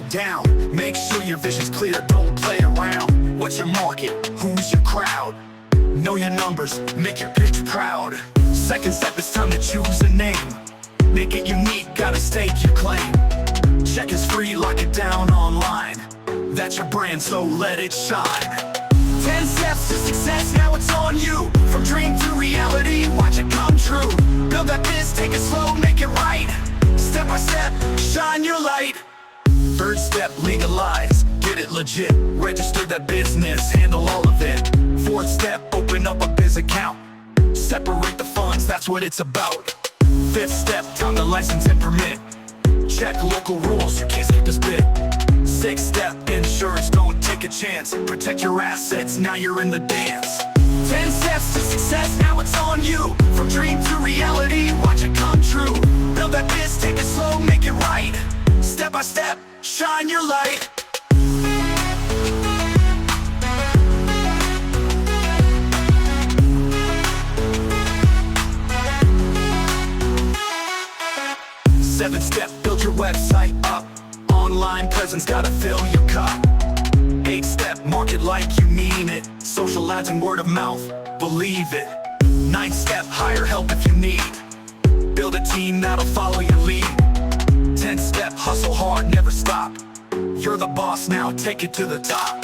down. Make sure your vision's clear, don't play around. What's your market? Who's your crowd? Know your numbers, make your pitch proud. Second step, it's time to choose a name. Make it unique, gotta stake your claim. Check is free, lock it down online. That's your brand, so let it shine. 10 steps to success, now it's on you. From dream to reality, watch it come true. Build that biz, take it slow, make it right. Step by step, shine your light. Third step, legalize, get it legit. Register that business, handle all of it. Fourth step, open up a biz account. Separate the funds, that's what it's about. Fifth step, time to license and permit. Check local rules, you can't skip this bit. Sixth step, insurance, don't take a chance. Protect your assets, now you're in the dance. 10 steps to success, now it's on you. From dream to reality, watch it come true. Build that biz, take it slow, make it right. Step by step, shine your light. Seventh step, build your website up. Online presence, gotta fill your cup. Eighth step, market like you mean it. Social ads and word of mouth, believe it. Ninth step, hire help if you need. Build a team that'll follow your lead. 10th step, hustle hard, never stop. You're the boss now, take it to the top.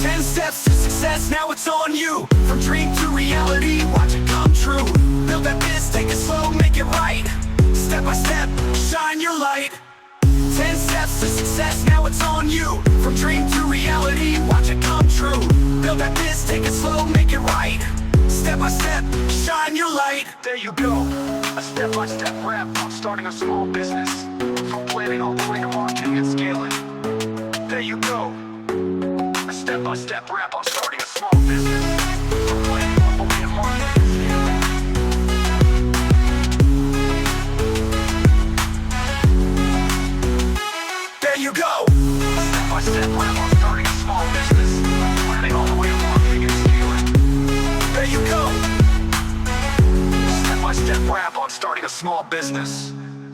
10 steps to success, now it's on you. From dream to reality, watch it come true. Build that biz, take it slow, make it right. Step by step, shine your light. 10 steps to success, now it's on you. From dream to reality, watch it come true. Build that biz, take it slow, make it right. Step by step, shine your light. There you go, a step-by-step rap on starting a small business. From planning all the way to marketing and scaling. There you go, a step-by-step rap on starting a small business. From planning all the way to marketing and scaling. There you go, a step-by-step rap on starting a small business. Planning all the way to marketing and scaling. There you go, step-by-step rap on starting a small business.